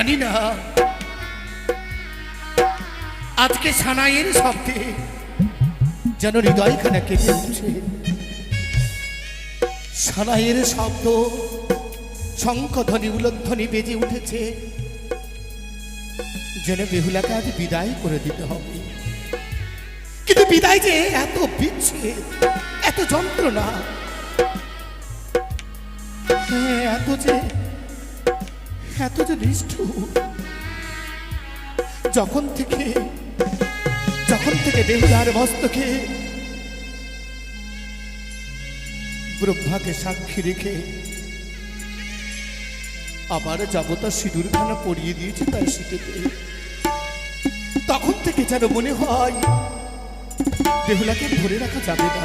জানি না আজকে সানাইয়ের শব্দে যেন হৃদয়খানা কেঁপে উঠছে। সানাইয়ের শব্দ, শঙ্খধ্বনি, উলধ্বনি বেজে উঠেছে, যেন বেহুলাকে আজ বিদায় করে দিতে হবে। কিন্তু বিদায় যে এত বিচ্ছেদ, এত যন্ত্রণা, হ্যাঁ এত যে নিষ্ঠুর। যখন থেকে বেহুলার মস্তকে ব্রহ্মাকে সাক্ষী রেখে আবার যাবতা সিঁদুরখানা পরিয়ে দিয়েছে তার শীতেতে, তখন থেকে যেন মনে হয় বেহুলাকে ধরে রাখা যাবে না।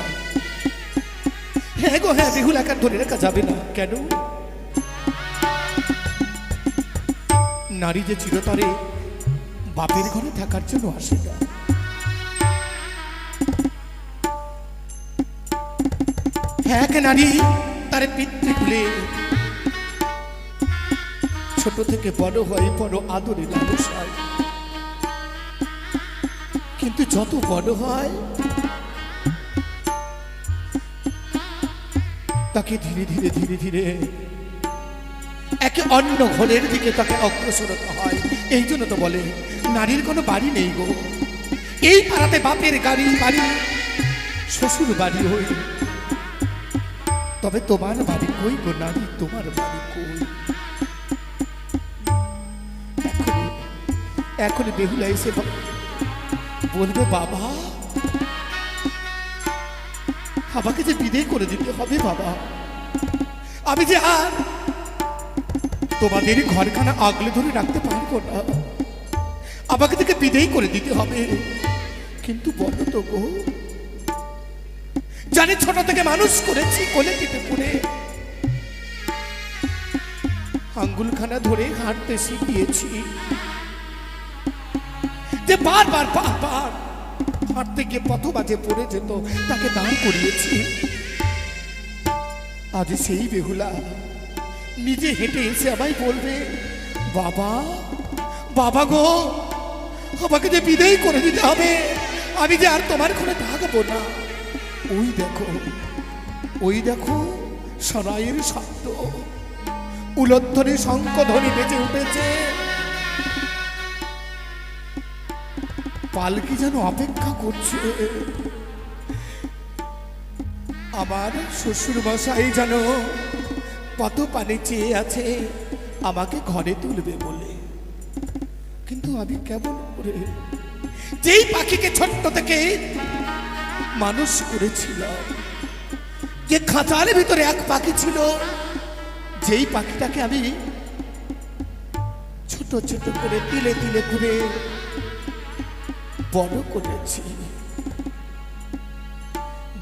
হ্যাঁ গো হ্যাঁ, বেহুলাকে ধরে রাখা যাবে না। কেন? নারী যে চিরতরে বাপের ঘরে থাকার জন্য আসে না। এক নারী তার পিতৃকুলে ছোট থেকে বড় হয়, বড় আদরে লালস হয়, কিন্তু যত বড় হয় তাকে ধীরে ধীরে ধীরে ধীরে একে অন্য ঘরের দিকে তাকে অগ্রসর হতে হয়। এই জন্য তো বলে নারীর কোনো বাড়ি নেই গো। এই পাড়াতে বাপের বাড়ি, শ্বশুর বাড়ি হই, তবে তোমার বাড়ি কই গো নারী, তোমার বাড়ি কই? এখন বেহুলা এসে বলবে, বাবা আমাকে যে বিদায় করে দিতে হবে বাবা, আমি যে আর তোমাদের ঘরখানা আগলে ধরে রাখতে পারবো না, আমাকে থেকে বিদায় করে দিতে হবে। কিন্তু বলো তো গো, জানি ছোট থেকে মানুষ করেছি, কোলে পিঠে পুড়ে আঙ্গুলখানা ধরে হাঁটতে শিখিয়েছি, যে বারবার হাঁটতে গিয়ে পথ বাজে পড়ে যেত তাকে দাঁড় করিয়েছি। আজ সেই বেহুলা নিজে হেঁটে এসে আমায় বলবে, বাবা বাবা গো আমাকে যে বিদায় করে দিতে হবে, আমি যে আর তোমার ঘরে থাকবো না। ওই দেখো সানাইয়ের শব্দ, উলধ্বনি, শঙ্খধ্বনি বেজে উঠেছে। পালকি যেন অপেক্ষা করছে, আমার শ্বশুর মশাই যেন কত পানি চেয়ে আছে আমাকে ঘরে তুলবে বলে। কিন্তু আমি কেমন করে, যেই পাখিকে ছোট্ট থেকে মানুষ করেছিলাম, যে খাঁচার ভিতরে এক পাখি ছিল, যেই পাখিটাকে আমি ছোট ছোট করে তিলে তিলে করে বড় করেছি,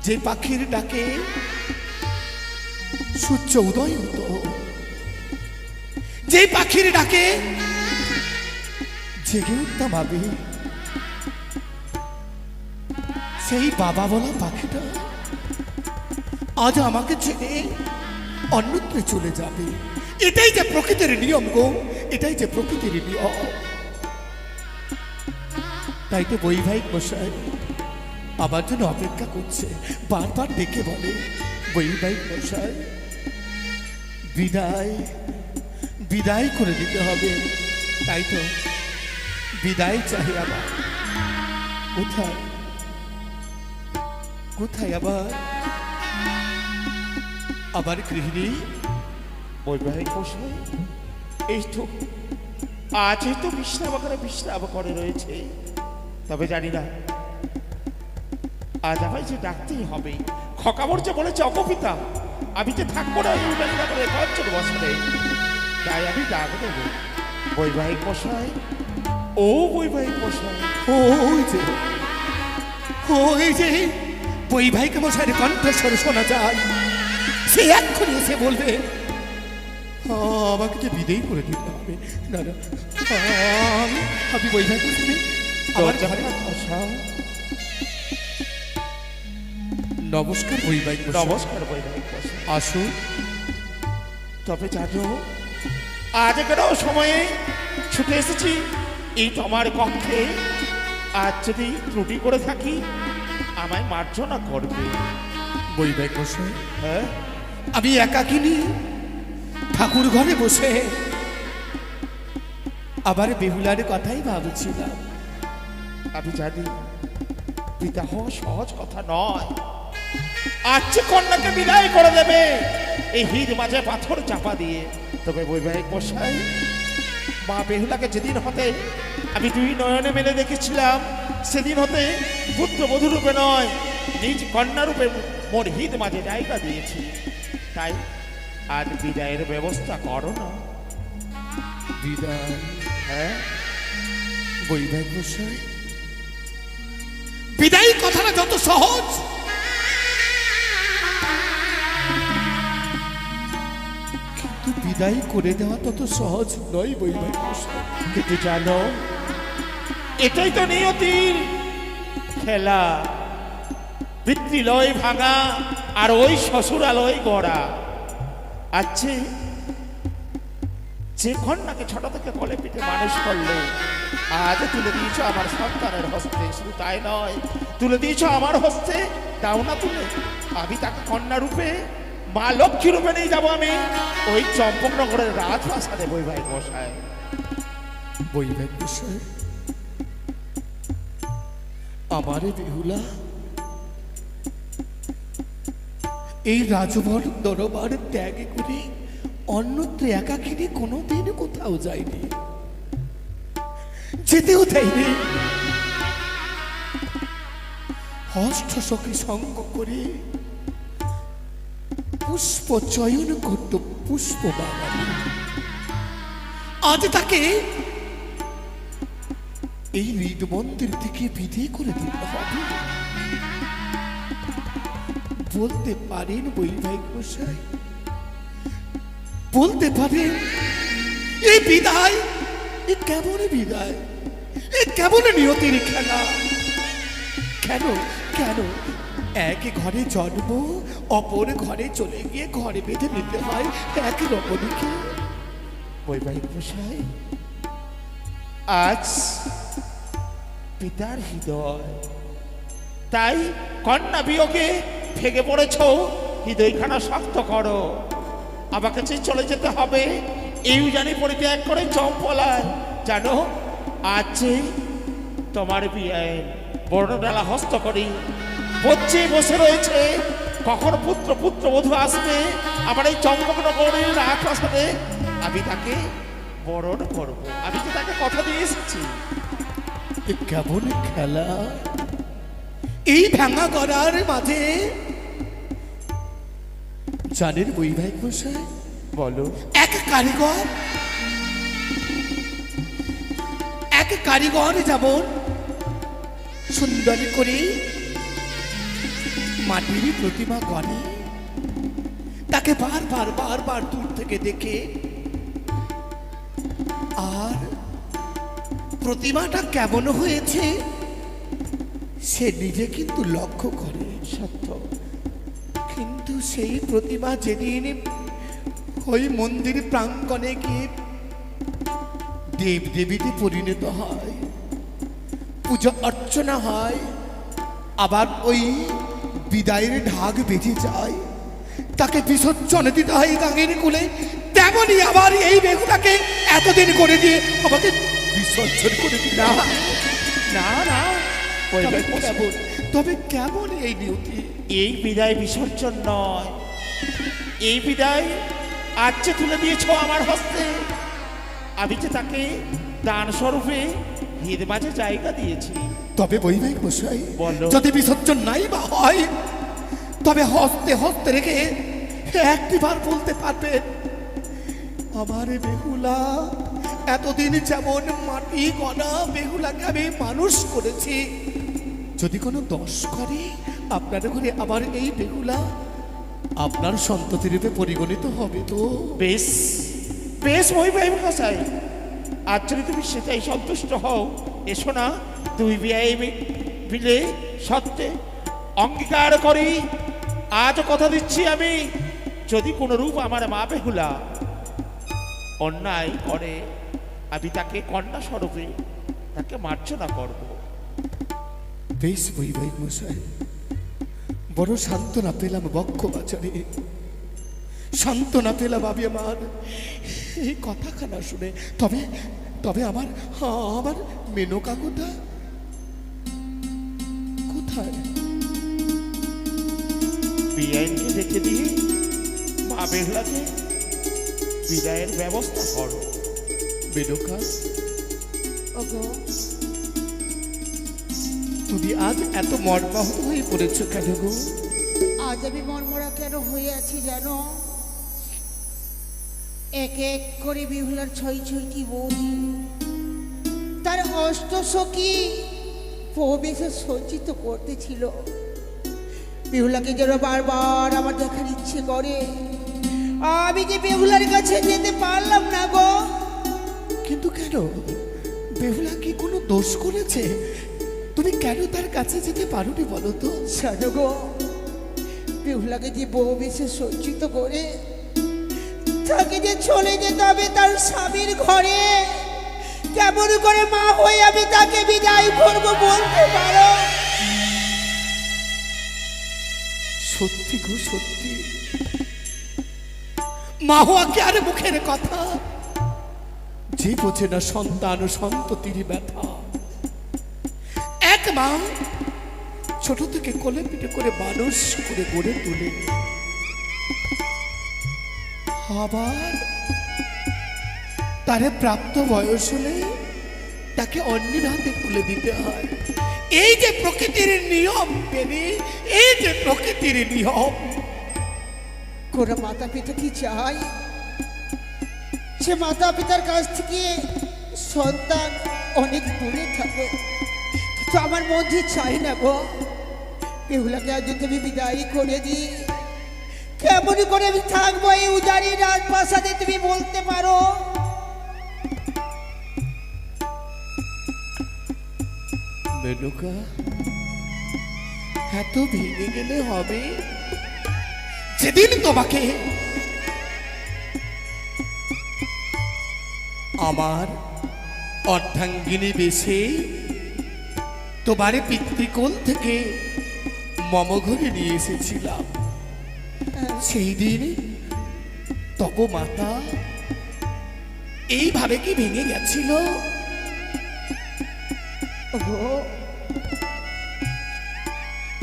যে পাখির ডাকে সূর্য উদয় হতো, যে পাখির ডাকে জেগে উঠতাম আমি, সেই বাবা বলা পাখিটা আজ আমাকে ছেড়ে অন্যত্র চলে যাবে। এটাই যে প্রকৃতির নিয়ম গো, এটাই যে প্রকৃতির নিয়ম। তাই তো বৈবাহিক মশাই আমার জন্য অপেক্ষা করছে, বারবার ডেকে বলে, বৈবাহিক মশাই বিদায় করে দিতে হবে। তাই তো বিদায় চাই আবার। কোথায় আবার গৃহিণী? বৈবাহিক মশাই এই তো আজ তো বিশ্রাম করে রয়েছে, তবে জানি না আজ আমায় যে ডাকতেই হবে। খকামর যে বলেছে অকপিতা, আমি যে থাকবো না এই করে কয়েকজন বছরে, তাই আমি ডাক দেব। বৈবাহিক মশাই, ও বৈবাহিক মশাই, ওই যে বৈবাহিক মশাইয়ের কণ্ঠস্বর শোনা যায়, সে এক্ষুনি এসে বলবে, আমাকে যে বিদায় করে দিতে হবে। না না, আমি বৈবাহিক মশাই আমার ঘরে নমস্কার বৈবাহিক মশাই। নমস্কার বৈবাহিক মশাই, আসুন। তবে জানো আজ কেন সময়ে ছুটে এসেছি এই তোমার কক্ষে। আজ যদি ত্রুটি করে থাকি আমায় মার্জনা করবে। বৈবাহিক মশাই, হ্যাঁ, আমি একাকিনী ঠাকুর ঘরে বসে আবার বেহুলার কথাই ভাবছিলাম। আমি জানি পিতা হওয়া সহজ কথা নয়। আজ যে কন্যাকে বিদায় করে দেবে এই হীর মাঝে পাথর চাপা দিয়ে। তবে বৈবাহিক মশাই, মা বেহুলাকে যেদিন হতে আমি দুই নয়নে মেলে দেখেছিলাম, সেদিন হতে পুত্রবধূ রূপে নয় নিজ কন্যা রূপে মোর হীর মাঝে জায়গা দিয়েছি। তাই আজ বিদায়ের ব্যবস্থা করো না। বিদায়? হ্যাঁ, বৈবাহিক মশাই, বিদায় কথাটা যত সহজ, কিন্তু বিদায় করে দেওয়া তত সহজ নয় বৈবাহিক মশাই। কিন্তু জানো, এটাই তো নিয়তির খেলা। পিতৃলয় ভাঙা আর ওই শ্বশুরালয় গড়া। আছে যে কন্যাকে ছোট থেকে কোলে পিঠে মানুষ করলে আজ তুলে দিয়েছ আমার সন্তানের হস্তে। শুধু তাই নয়, তুলে দিয়েছ আমার হস্তে দাওনা তুলে। আমি তাকে কন্যা রূপে, মা লক্ষ্মী রূপে নিয়ে যাবো আমি ওই চম্পকনগরের রাজপ্রাসাদে। বৈবাহিক মশাই, বৈবাহিক মশাই, আমারে বেহুলা এই রাজভর দরবার ত্যাগ করে অন্যত্র একাকিনী কোনোদিন কোথাও যায়নি, যেতেও দেয়নি। হস্ত সখী সঙ্গ করে পুষ্প চয়ন করত পুষ্প বাগানে। আজ তাকে এই হৃদ মন্দির থেকে বিধি করে দিতে হবে। বলতে পারেন বৈবাহিক মশাই, বলতে পারেন এই বিদায়, এ কেমন বিদায়, এ কেমন নিয়তির খেলা? কেন কেন এক ঘরে জন্ম, অপর ঘরে চলে গিয়ে ঘরে বেঁধে নিতে হয় এক রমণীকে? বৈবাহিক মশাই, আজ পিতার হৃদয়, তাই কন্যা বিয়োগে ভেঙে পড়েছ। হৃদয়খানা শক্ত করো। আমাকে যে চলে যেতে হবে এই জানি পরিত্যাগ করে চম্পলায়। জানো, আজ যে তোমার বিয়ে বর্ণডালা হস্ত করি বচ্চে বসে রয়েছে। কখন পুত্রবধূ আসবে আমার এই চম্পকনগরের রাজপ্রাসাদে, আমি তাকে বরণ করব। আমি তো তাকে কথা দিয়ে এসেছি। এ কেমন খেলা! এই ভাঙা গড়ার মাঝে জানেন বৈবাহিক মশাই, বলো। এক কারিগর যেমন সুন্দর করে মাটির প্রতিমা করে, তাকে বারবার দূর থেকে দেখে আর প্রতিমাটা কেমন হয়েছে সে নিজে কিন্তু লক্ষ্য করে। সত্য। কিন্তু সেই প্রতিমা যেদিন ওই মন্দির প্রাঙ্গণে গিয়ে দেবদেবীতে পরিণত হয়, পূজা অর্চনা হয়, আবার ওই বিদায়ের ঢাক বেঁধে যায়, তাকে বিসর্জন দিতে হয় গাঙের কুলে, তেমনি আবার এই বেগুটাকে এতদিন করে দিয়ে আমাকে বিসর্জন করে দিল। না না না, তবে কেমন এই নিয়তি? এই বিদায় বিসর্জন নয়। এই বিদায় আজ যে তুলে দিয়েছ আমার হস্তে, আমি যে তাকে দান স্বরূপে হৃদ মাঝে জায়গা দিয়েছি। তবে বৈবাহিক মশাই, বলো। যদি বিসর্জন নাই বা হয়, তবে হস্তে হস্তে রেখে একটিবার বলতে পারবেন, আমার বেহুলা এতদিন যেমন মাটি গড়া বেহুলাকে আমি মানুষ করেছি, যদি কোনো দোষ করে আপনার ঘরে আমার এই বেহুলা আপনার সন্ততি রূপে পরিগণিত হবে তো? বেশ বেশ বৈবাহিক মশাই, আজ যদি তুমি সেটাই সন্তুষ্ট হও, এসো না দুই বিয়ে মিলে সত্যে অঙ্গীকার করি। আজ কথা দিচ্ছি আমি, যদি কোনো রূপ আমার মা বেহুলা অন্যায় করে আমি তাকে কন্যা স্বরূপে তাকে মার্জনা করব। বেশ বৈবাহিক মশাই, বড় সান্ত্বনা পেলাম বক্ষ বাজারে, সান্ত্বনা পেলাম আমি আমার এই কথাখানা শুনে। তবে তবে আমার আমার মেনকা কোথায়? বিআইনকে ডেকে দিয়ে মা বেহুলাকে বিদায়ের ব্যবস্থা করো। মেনকা, ওগো, তুমি আজ এত মর্মাহত হয়ে পড়েছো কেন গো? আজ আমি মনমরা কেন হয়ে আছি জানো? এক এক করে বিহুলার ছয়টি বৌদি তার অষ্টসখী প্রবেশে সজ্জিত করতেছিল। বিহুলাকে যেন বারবার আমার দেখার ইচ্ছে করে, আমি যে বেহুলার কাছে যেতে পারলাম না গো। কিন্তু কেন? বেহুলা কি কোনো দোষ করেছে? তুমি কেন তার কাছে যেতে পারোনি বলো তো? জানো গো, বেহুলাকে যে বউ বেশে সজ্জিত করে তাকে যে চলে যেতে হবে তার স্বামীর ঘরে, কেমন করে মা হয়ে আমি তাকে বিদায় করব বলতে পারো? সত্যি গো সত্যি, মা হওয়া কি আর মুখের কথা? যে বোঝে না সন্তান ও সন্ততির ব্যথা। এক মা ছোট থেকে কোলে পিঠে করে মানুষ করে গড়ে তোলে, আবার তারে প্রাপ্ত বয়স হলে তাকে অন্যের হাতে তুলে দিতে হয়। এই যে প্রকৃতির নিয়ম বেনি, এই যে প্রকৃতির নিয়ম। কোনো মাতা পিতা কি চায় সে মাতা পিতার কাছ থেকে সন্তান অনেক দূরে থাকে, কিন্তু আমার মধ্যে চাই না গো। বেহুলাকে আজ যদি আমি বিদায় করে দিই, কেমন করে আমি থাকবো এই উজারি রাজপ্রাসাদে তুমি বলতে পারো? মেনকা, এত ভেঙে গেলে হবে? যেদিন তোমাকে আমার অর্ধাঙ্গিনী বেশে তোমার পিতৃকোল থেকে মমঘরে নিয়ে এসেছিলাম, সেই দিন তব মাতা এইভাবে কি ভেঙে গেছিল? ওগো,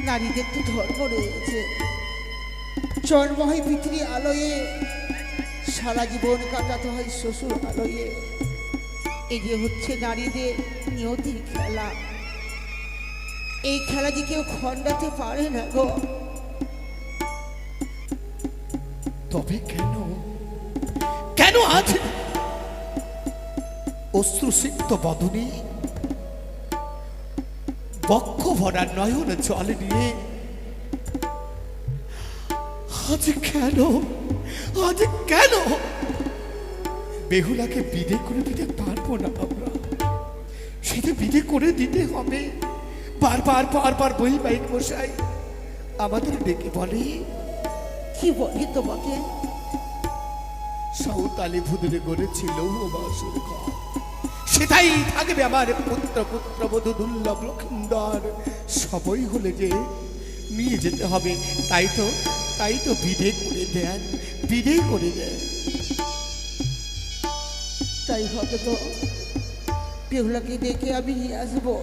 নারীদের তো ধর্ম রয়েছে, জন্ম হয় পৃথিবী আলোয়ে, সারা জীবন কাটাতে হয় শ্বশুর আলোয়ে। এই যে হচ্ছে নারীদের নিয়তির খেলা, এই খেলা যে কেউ খণ্ডাতে পারে না গো। তবে কেন কেন আজ অশ্রুসিক্ত বদনে বক্ষ ভরা নয়ন জল নিয়ে আজ কেন বেহুলাকে বিদে করে দিতে পারবো না? আমরা সেটা বিদে করে দিতে হবে। বারবার বৈবাহিক মশাই আমাদের ডেকে বলে, কি বলি তোমাকে? সাঁওতালি ভুদরে গড়েছিল বাসুর ঘর, সেটাই থাকবে আমার পুত্রবধূ দুর্লভ লক্ষিন্দর। সবই হলে যে নিয়ে যেতে হবে, তাই তো বিদে করে দেন। তাই হবে তো, বেহুলাকে দেখে আমি নিয়ে আসবো,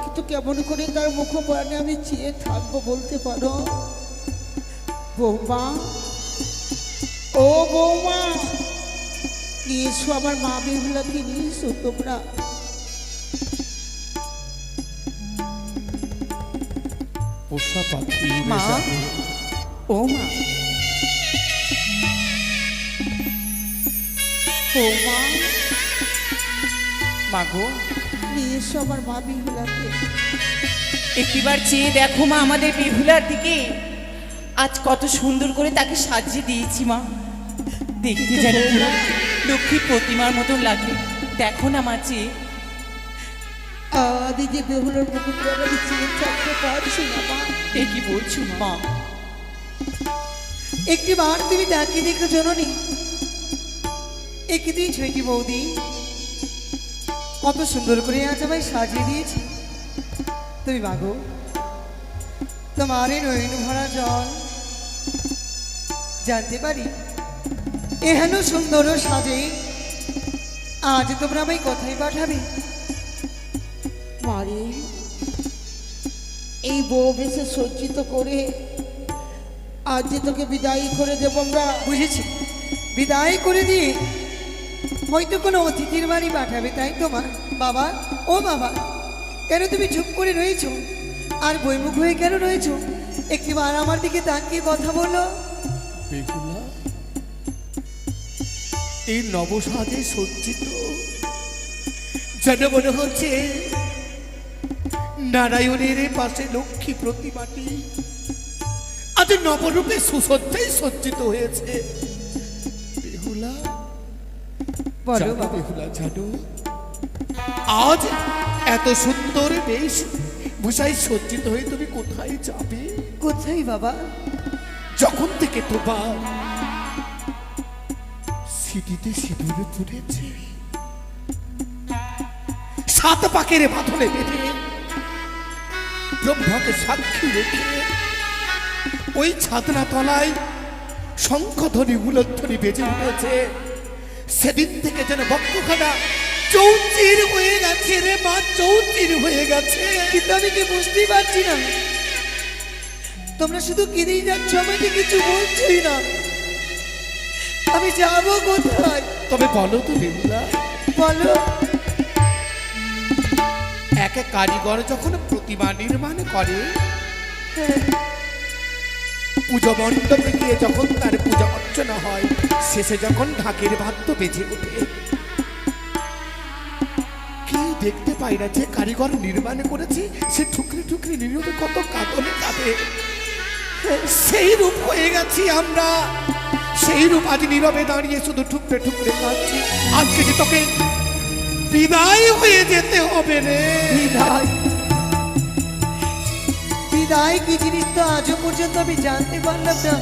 কিন্তু কেমন করে তার মুখপানে আমি চেয়ে থাকবো বলতে পারো? বৌমা, ও বৌমা, নিয়ে এসো আমার মা বেহুলাকে নিয়ে এসো তোমরা। পোষা পাখি মা, ও মা, বৌমা, মাগো, নিয়ে এসো আমার মা বেহুলাকে। একটিবার চেয়ে দেখো মা আমাদের বেহুলার দিকে, আজ কত সুন্দর করে তাকে সাজিয়ে দিয়েছি মা। দেখতে যেন পুরো লক্ষ্মী প্রতিমার মতন লাগে। দেখো না মা চেয়ে। আমি যে বেহুলার মুকুট আমি চেয়ে থাকতে পারছি না মা। এ কি বলছো মা? একটি বার তুমি ডাকি দেখো জননী, একই দিয়েছ কি বৌদি? কত সুন্দর করে আজ আমায় সাজিয়ে দিয়েছি। তুমি মাগো, তোমার এই নয়ন ভরা জল জানতে পারি এহেন সুন্দর সাজে আজ তোমরা আমায় কোথায় পাঠাবে? মারে, এই বউ বেশে সজ্জিত করে আজ যে তোকে বিদায় করে দেবো আমরা। বুঝেছি, বিদায় করে দিয়ে হয়তো কোনো অতিথির বাড়ি পাঠাবে, তাই তোমার বাবা? ও বাবা, কেন তুমি চুপ করে রয়েছো আর বইমুখ হয়ে কেন রয়েছো? একটিবার আমার দিকে তাকিয়ে কথা বলো। বেহুলা, এই নবসাজে সজ্জিত যেন মনে হচ্ছে নারায়ণের পাশে লক্ষ্মী প্রতিমাটি আজ নবরূপে সুসজ্জায় সজ্জিত হয়েছে। বেহুলা, বলো জানো বাবা। বেহুলা, জানো আজ এত সুন্দর বেশ ভূষায় সজ্জিত হয়ে তুমি কোথায় যাবে? কোথায় বাবা? যখন থেকে তোমার সিটিতে সিঁদুর পড়েছে, সাত পাকের বাঁধনে বেঁধে ব্রহ্মাকে সাক্ষী রেখে ওই ছাদনা তলায় শঙ্খধ্বনি হুলধ্বনি বেজে উঠেছে, সেদিন থেকে যেন বক্ষখানা চৌচির হয়ে গেছে রে মা, চৌচির হয়ে গেছে। কিন্তু আমি কি বুঝতেই পারছি না, তোমরা শুধু কেঁদেই যাচ্ছ, আমাকে কিছু বলছই না। আমি যাবো কোথায়? তবে বলো তো বেহুলা, বলো। এক কারিগর যখন প্রতিমা নির্মাণ করে, হ্যাঁ, পুজো মণ্ডপে গিয়ে যখন তার পূজা অর্চনা হয়, শেষে যখন ঢাকের বাদ্য বেজে ওঠে, কেউ দেখতে পায় না যে কারিগর নির্মাণ করেছে সে ঠুকরে ঠুকরে নীরবে কত কাঁদনে কাঁদে। সেই রূপ হয়ে গেছি আমরা, সেই রূপ আজ নীরবে দাঁড়িয়ে শুধু ঠুকরে ঠুকরে কাঁদছি। আজকে যে তোকে বিদায় হয়ে যেতে হবে রে। বিদায়? বিদায় কি জিনিস তো আজও পর্যন্ত আমি জানতে পারলাম না।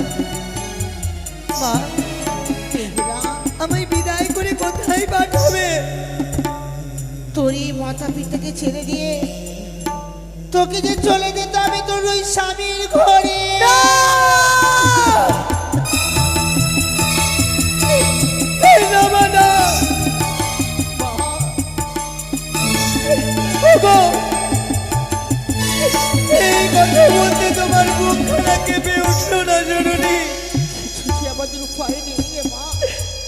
মা, বেহুলা, আমায় বিদায় করে কোথায় পাঠাবে? তোর এই মাথা পিতাকে ছেড়ে দিয়ে তোকে যে চলে যেতে হবে তোর ওই স্বামীর ঘরে। এই না মা, না। ওগো, এই কথা বলতে তোমার বুকখানা কেঁপে উঠলো না জননী? কিছু কি আমাদের উপায় নেই রে মা?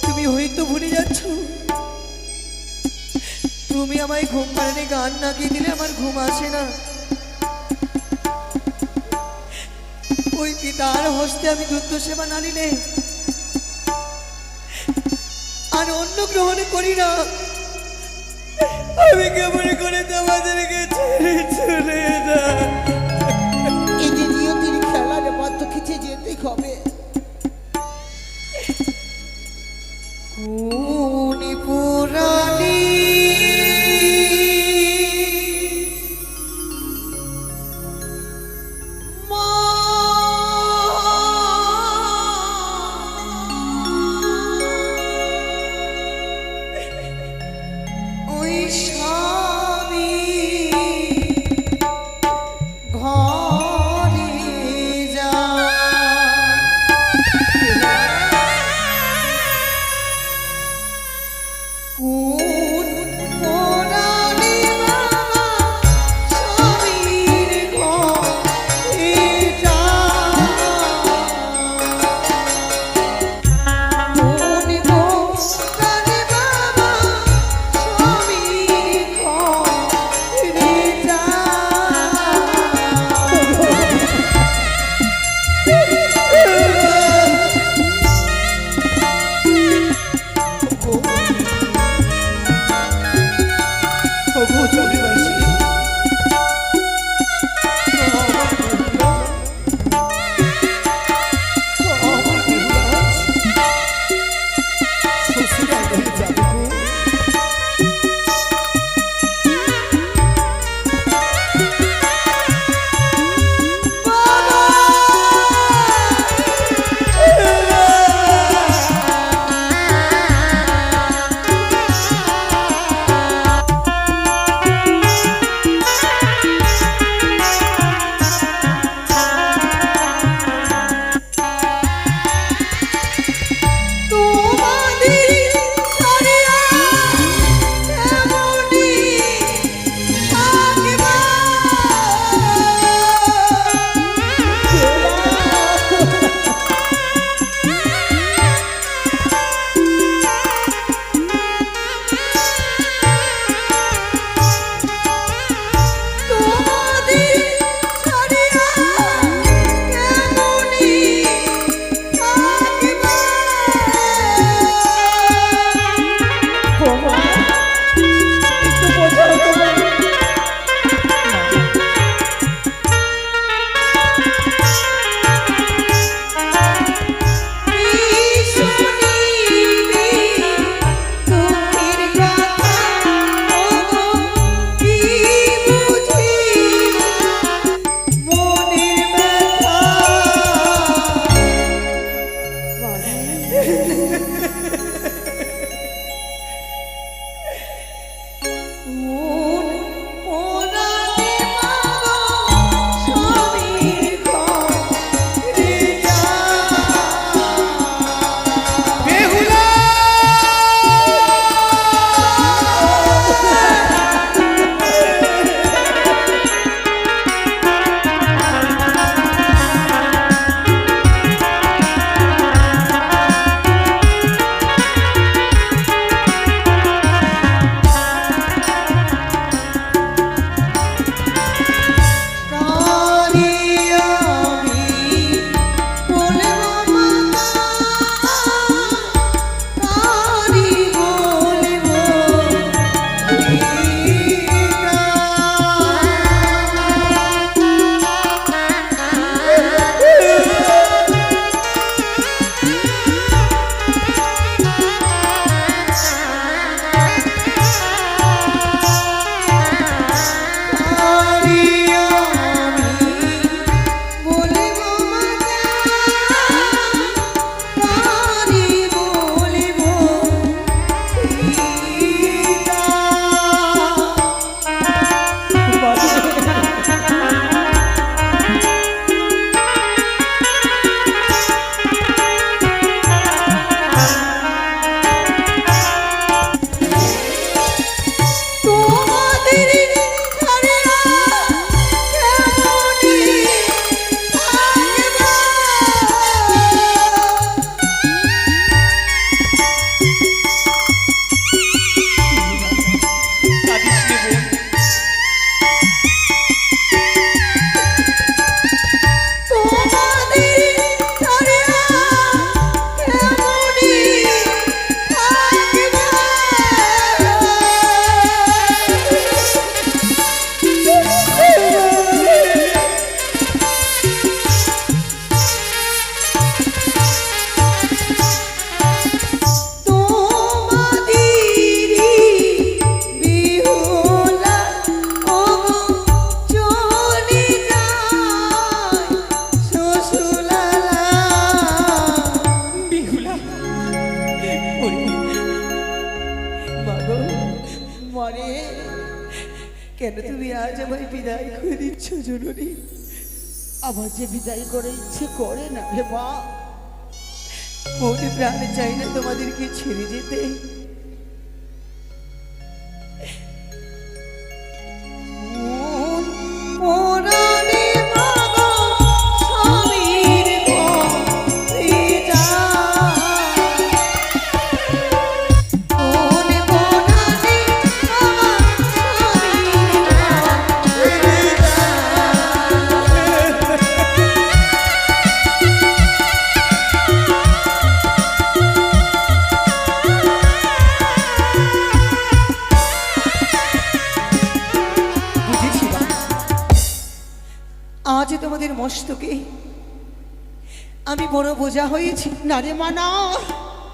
তুমি হয়তো ভুলে যাচ্ছ, তুমি আমায় ঘুম পাড়ানি গান না গিয়ে দিলে আমার ঘুম আসে না। ওই পিতার হস্তে আমি দুধ সেবা না নিলে আর অন্য গ্রহণ করি না। আমি কেমন করে তোমাদেরকে ছেড়ে চলে যাই? এই যে নিয়তির খেলা রে মা, তোকে যে যেতেই হবে। কোনি পুরানি মা, ওই স্বামী কেন তুমি আজ আমায় বিদায় করে দিচ্ছ জননী? আমার যে বিদায় করে ইচ্ছে করে না রে মা, মনে প্রাণে চাই না তোমাদেরকে ছেড়ে যেতে। পরাণে মাগো স্বামীর ঘরে যায়, মনে পরাণে আমার স্বামীর ঘরে বুঝেছি বাবা, আজ তোমাদের মস্তকে আমি বড় বোঝা হয়েছি। না রে মা না,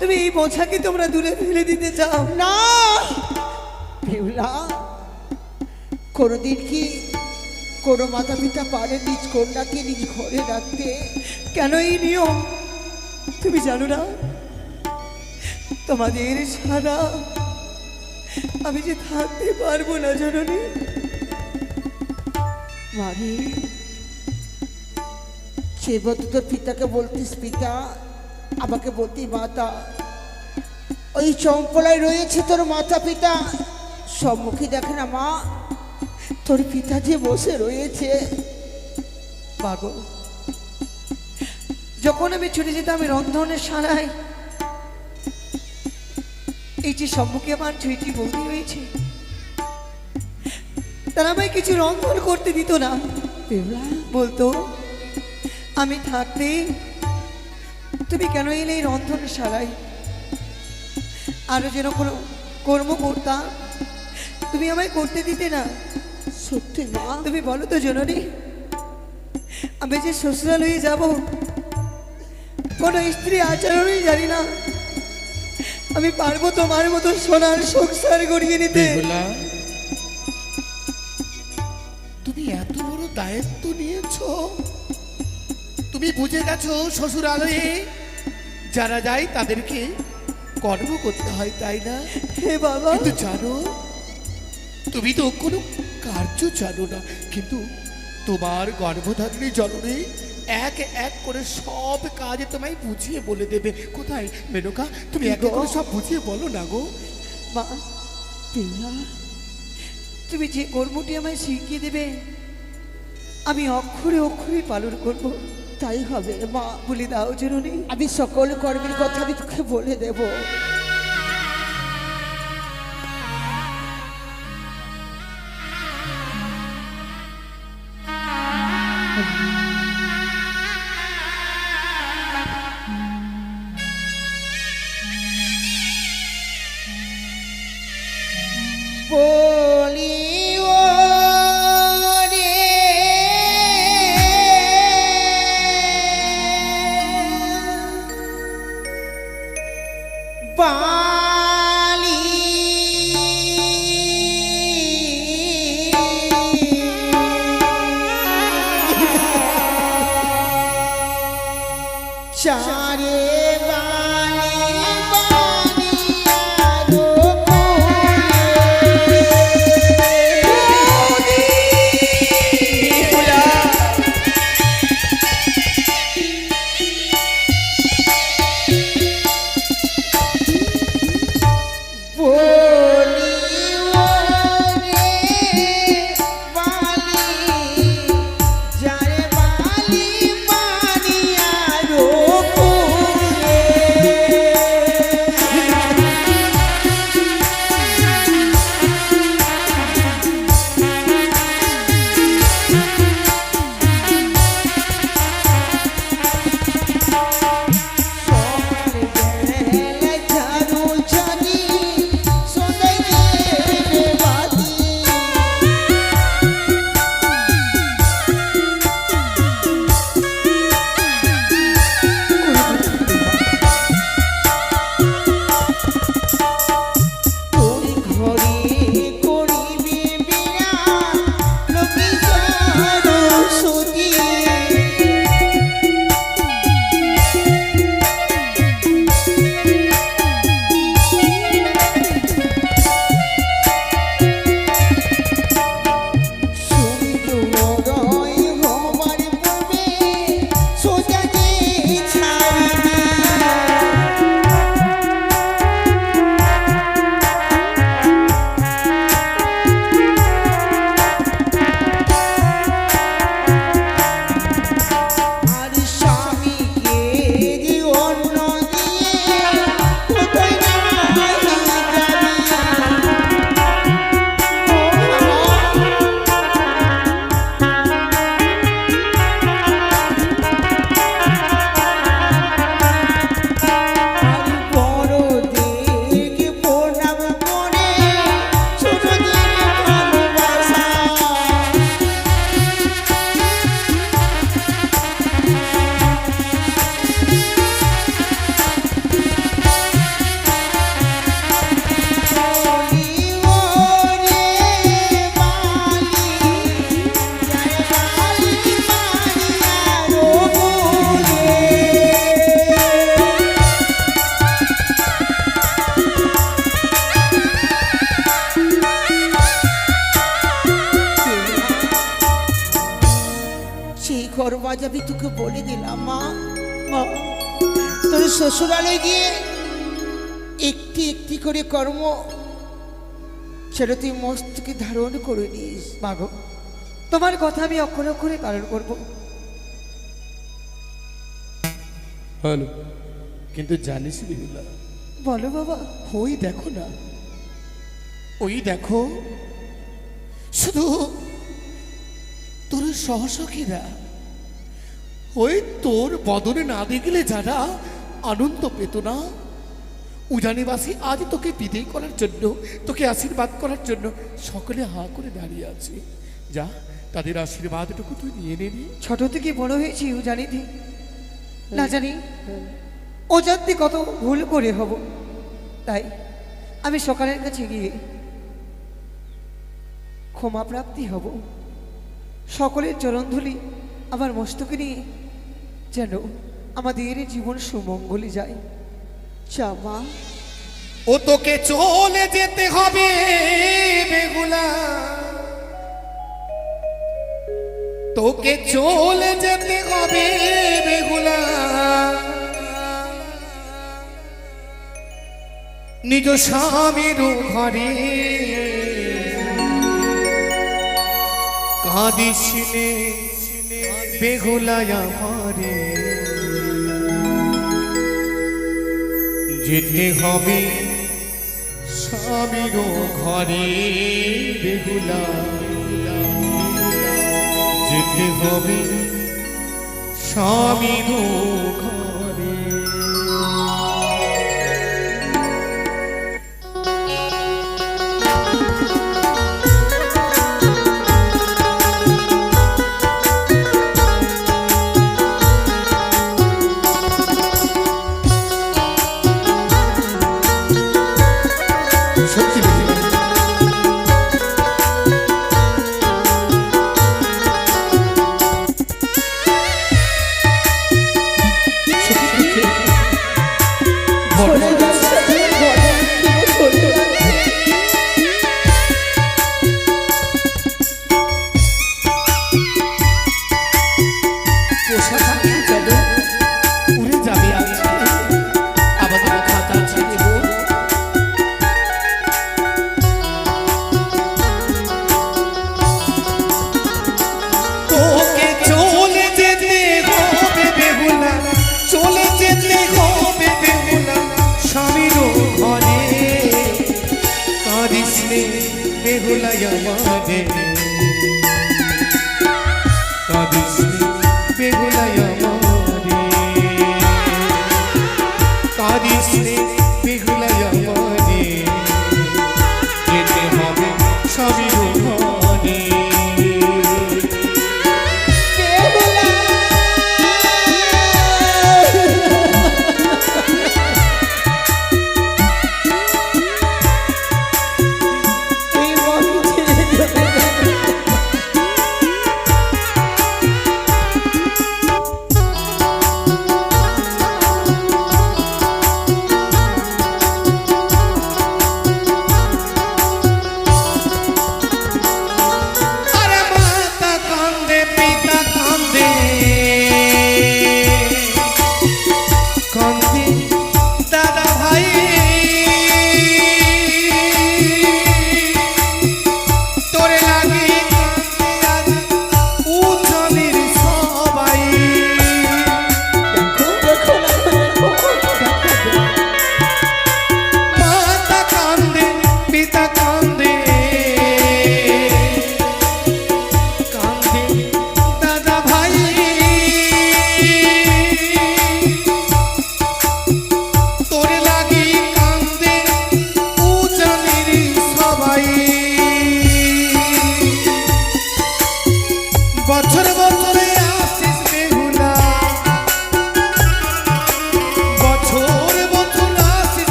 তুমি এই বোঝাকে তোমরা দূরে ফেলে দিতে চাও না। বেহুলা, কোনোদিন কি কোনো মাতা পিতা পারে নিজ কন্যাকে নিজ ঘরে রাখতে? কেন এই নিয়ম তুমি জানো না? তোমাদের সারা আমি যে থাকতে পারবো না জননী। মারি, সে বলতে তোর পিতাকে বলতিস পিতা, আমাকে বলতি মাতা। ওই চম্পলায় রয়েছে তোর মাতা পিতা, সম্মুখে দেখে না মা, তোর পিতা যে বসে রয়েছে। পাগল, যখন আমি ছুটে যেতাম আমি রন্ধনের সারায়, এই যে সম্মুখে আমার ছুটি বৌদি রয়েছে, তারা আমায় কিছু রন্ধন করতে দিত না। বলতো আমি থাকতে তুমি কেন এলে এই রন্ধনের শালায়? আরো যেন কোনো কর্ম করতাম, তুমি আমায় করতে দিতে না। সত্যি মা, তুমি বলো তো জননী, আমি যে শ্বশুরাল হয়ে যাব, কোনো স্ত্রী আচরণই জানি না, আমি পারবো তোমার মতো সোনার সংসার গড়িয়ে নিতে? বেহুলা, তুমি এত বড় দায়িত্ব নিয়েছো, তুমি বুঝে গেছো শ্বশুরালয়ে যারা যায় তাদেরকে কর্ম করতে হয়, তাই না? হে বাবা, কিন্তু জানো, তুমি তো কোনো কার্য জানো না, কিন্তু তোমার গর্ভধারিণী জননী এক এক করে সব কাজ তোমায় বুঝিয়ে বলে দেবে। কোথায় মেনকা, তুমি এক এক করে সব বুঝিয়ে বলো না গো। মা, তুমি যে কর্মটি আমায় শিখিয়ে দেবে আমি অক্ষরে অক্ষরে পালন করব। তাই হবে মা, বলে দাও জননী, আমি সকল কর্মের কথা আমি তোকে বলে দেব। বলি ও রে বালি, চারে বালি বালি আরো বলি আমি তোকে বলে দিলাম মা, মা তোর শ্বশুরালয়ে গিয়ে একটি একটি করে কর্ম সেটা তুই মস্তকে ধারণ করে নিস। মাগো, তোমার কথা আমি অক্ষরে অক্ষরে পালন করব। হ্যালো, কিন্তু জানিস বিহুলা, বলো বাবা। ওই দেখো না, ওই দেখো, শুধু তোর সহসখীরা ওই তোর বদনে না দেখলে যারা আনন্দ পেত না, উজানিবাসী আজ তোকে বিদায় করার জন্য, তোকে আশীর্বাদ করার জন্য সকলে হা করে দাঁড়িয়ে আছে। যা, তাদের আশীর্বাদটুকু তুই নিয়ে নিবি। ছোট থেকে বড় হয়েছি ও জানি দি, না জানি ও জানতে কত ভুল করে হব। তাই আমি সকালের কাছে গিয়ে ক্ষমা প্রাপ্তি হব। সকলের চরণধুলি আমার মস্তকে নিয়ে যেন আমাদের জীবন সুমঙ্গলে যায়। চা মা। ও তোকে চলে যেতে হবে বেহুলা, তোকে চলে যেতে হবে বেহুলা, নিজ স্বামীর ঘরে কাঁদিস নে বেহুলা আমারে, যেতে হবে স্বামীর ঘরে বেহুলা, যেতে হবে স্বামীর ঘরে। সত্যি বেহুলা,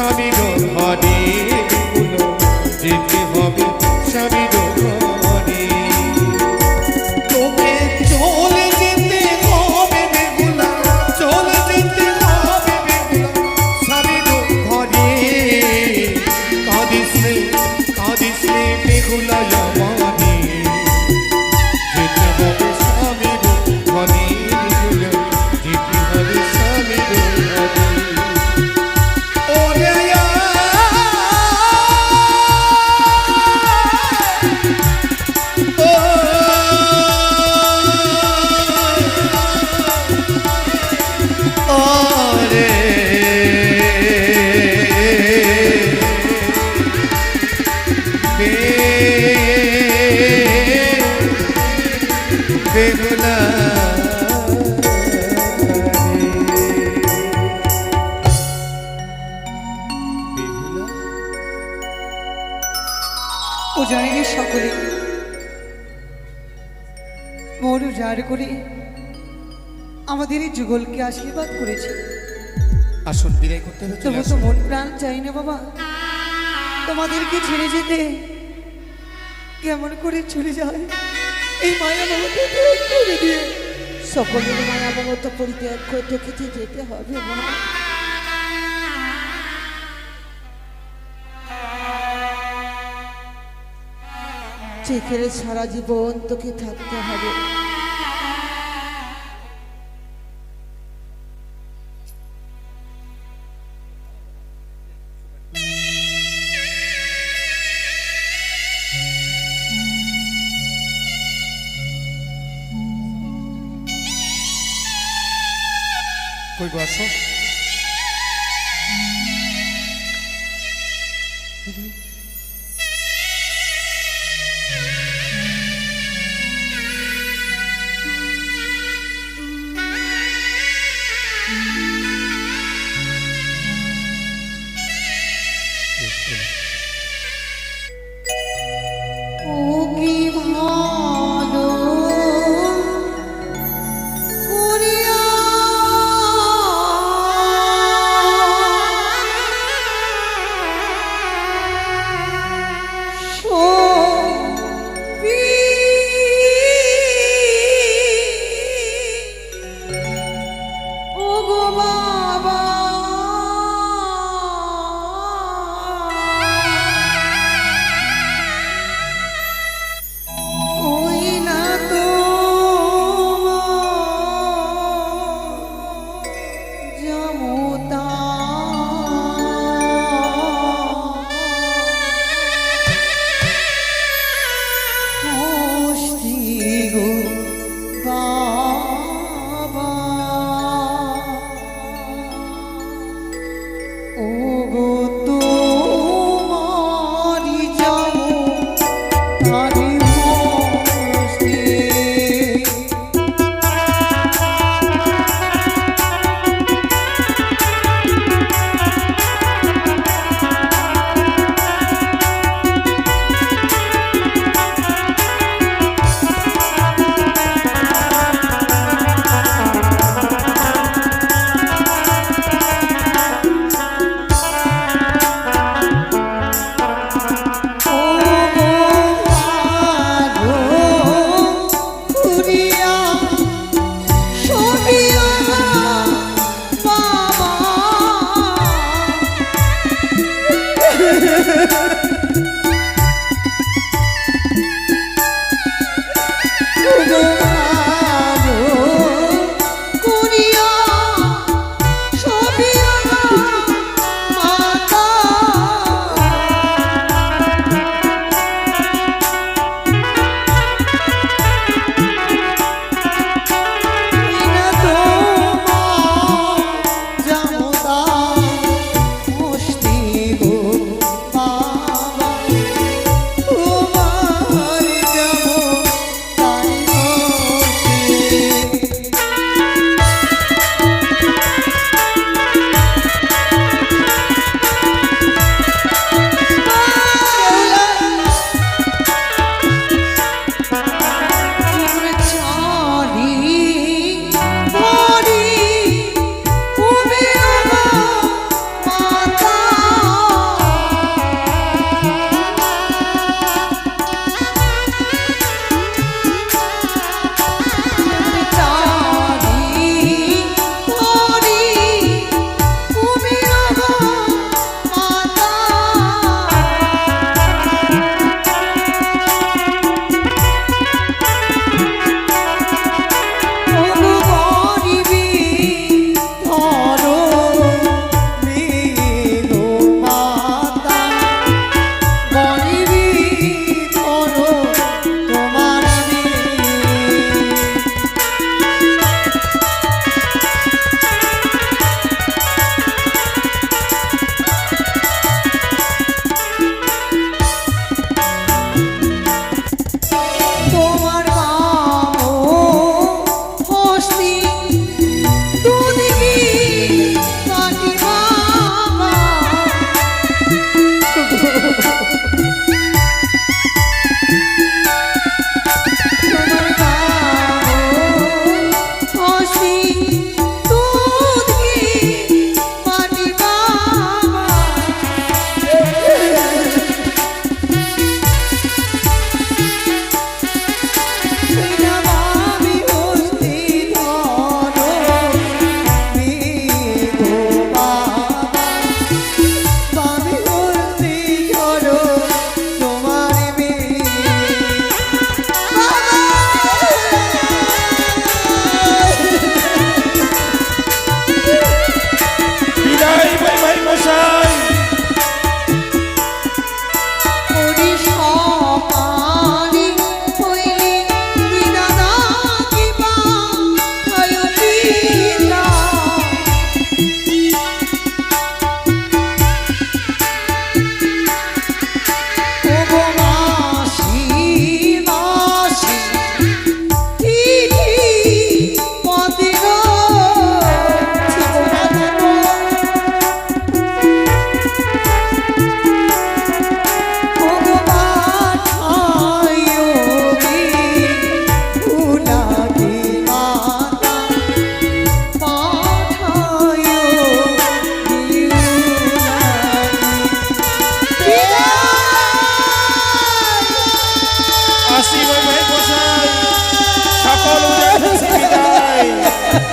স্বামীর ঘরে বেহুলা যেতে হবে স্বামীর ঘরে তোকে চলে যেতে হবে বেহুলা চলে যেতে হবে বেহুলা স্বামীর ঘরে কাঁদিস রে বেহুলা আমারে যেতে হবে স্বামীর ঘরে বেহুলা যেতে হবে স্বামীর ঘরে ওরে বেহুলা ও জানি রে সকলে মোর যার করে আমাদের এই যুগলকে আশীর্বাদ করেছে, আসুন বিদায় করতে হবে চলে তবু তো আসুন। মন প্রাণ চাই না বাবা তোমাদেরকে ছেড়ে যেতে। কেমন করে চলে যায় এই মায়া মমতা ত্যাগ করে দিয়ে। সকলের মায়া মমতা পরিত্যাগ করে তোকে যে যেতে হবে মা। যেখানে সারা জীবন তোকে থাকতে হবে। কই গো আসো ও কি ভালো করিয়া ও গো বাবা ওই না তো জামতা হস্তি গো বাবা ও গো তোমারি যাবো তারি হস্তি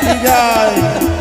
বিদায়